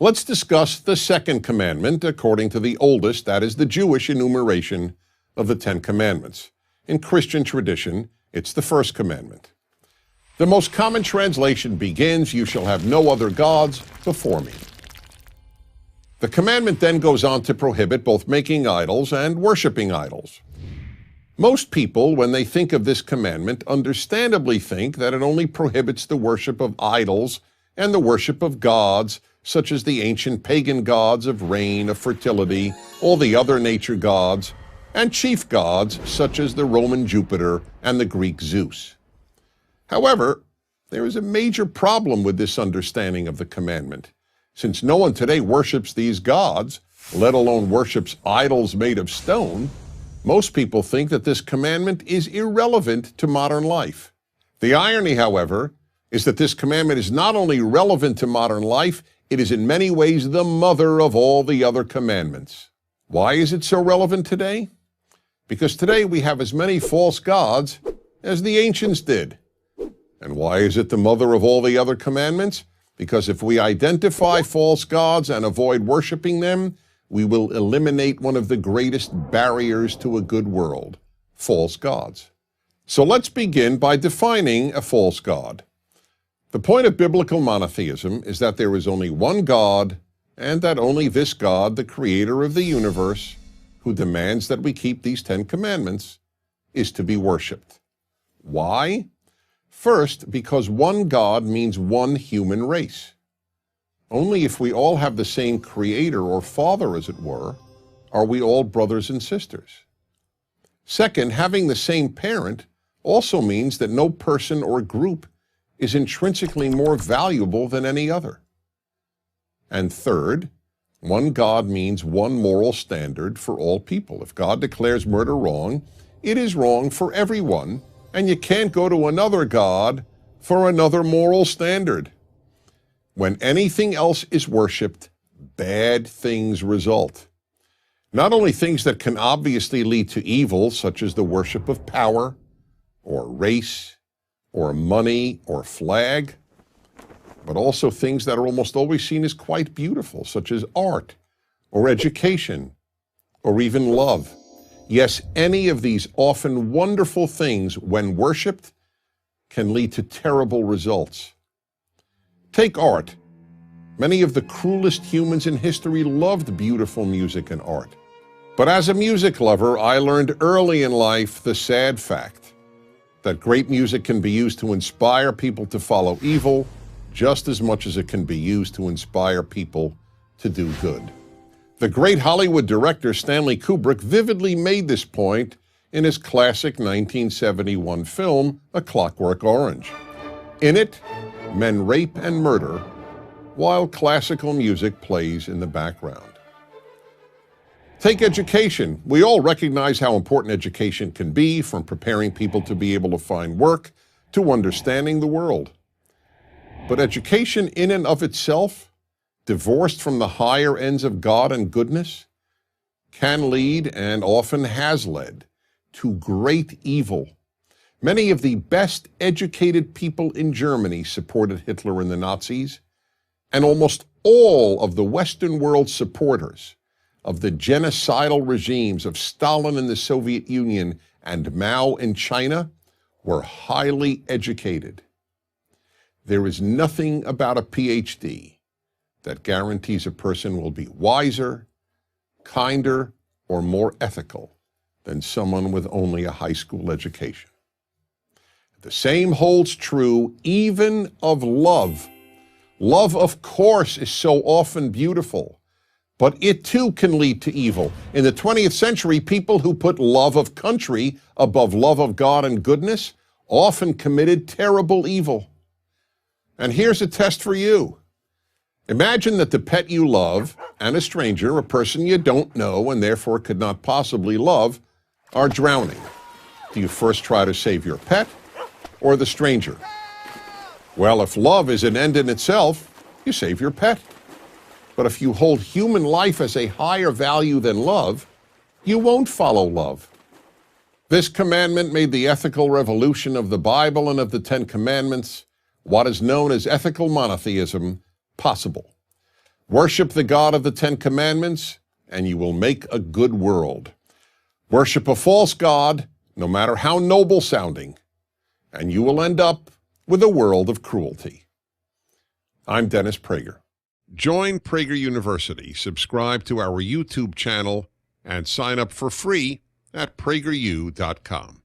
Let's discuss the second commandment according to the oldest, that is the Jewish enumeration of the Ten Commandments. In Christian tradition, it's the first commandment. The most common translation begins, "You shall have no other gods before me." The commandment then goes on to prohibit both making idols and worshiping idols. Most people, when they think of this commandment, understandably think that it only prohibits the worship of idols and the worship of gods, such as the ancient pagan gods of rain, of fertility, all the other nature gods, and chief gods, such as the Roman Jupiter and the Greek Zeus. However, there is a major problem with this understanding of the commandment. Since no one today worships these gods, let alone worships idols made of stone, most people think that this commandment is irrelevant to modern life. The irony, however, is that this commandment is not only relevant to modern life, it is in many ways the mother of all the other commandments. Why is it so relevant today? Because today we have as many false gods as the ancients did. And why is it the mother of all the other commandments? Because if we identify false gods and avoid worshiping them, we will eliminate one of the greatest barriers to a good world, false gods. So let's begin by defining a false god. The point of biblical monotheism is that there is only one God, and that only this God, the creator of the universe, who demands that we keep these 10 commandments, is to be worshipped. Why? First, because one God means one human race. Only if we all have the same creator or father, as it were, are we all brothers and sisters. Second, having the same parent also means that no person or group is intrinsically more valuable than any other. And third, one God means one moral standard for all people. If God declares murder wrong, it is wrong for everyone, and you can't go to another God for another moral standard. When anything else is worshipped, bad things result. Not only things that can obviously lead to evil, such as the worship of power, or race, or money, or flag, but also things that are almost always seen as quite beautiful, such as art, or education, or even love. Yes, any of these often wonderful things, when worshipped, can lead to terrible results. Take art. Many of the cruelest humans in history loved beautiful music and art. But as a music lover, I learned early in life the sad fact that great music can be used to inspire people to follow evil just as much as it can be used to inspire people to do good. The great Hollywood director Stanley Kubrick vividly made this point in his classic 1971 film, A Clockwork Orange. In it, men rape and murder, while classical music plays in the background. Take education. We all recognize how important education can be, from preparing people to be able to find work to understanding the world. But education in and of itself, divorced from the higher ends of God and goodness, can lead, and often has led, to great evil. Many of the best educated people in Germany supported Hitler and the Nazis, and almost all of the Western world supporters of the genocidal regimes of Stalin in the Soviet Union and Mao in China were highly educated. There is nothing about a PhD that guarantees a person will be wiser, kinder, or more ethical than someone with only a high school education. The same holds true even of love. Love, of course, is so often beautiful, but it too can lead to evil. In the 20th century, people who put love of country above love of God and goodness often committed terrible evil. And here's a test for you. Imagine that the pet you love and a stranger, a person you don't know and therefore could not possibly love, are drowning. Do you first try to save your pet or the stranger? Well, if love is an end in itself, you save your pet. But if you hold human life as a higher value than love, you won't follow love. This commandment made the ethical revolution of the Bible and of the Ten Commandments, what is known as ethical monotheism, possible. Worship the God of the Ten Commandments, and you will make a good world. Worship a false god, no matter how noble sounding, and you will end up with a world of cruelty. I'm Dennis Prager. Join Prager University, subscribe to our YouTube channel, and sign up for free at prageru.com.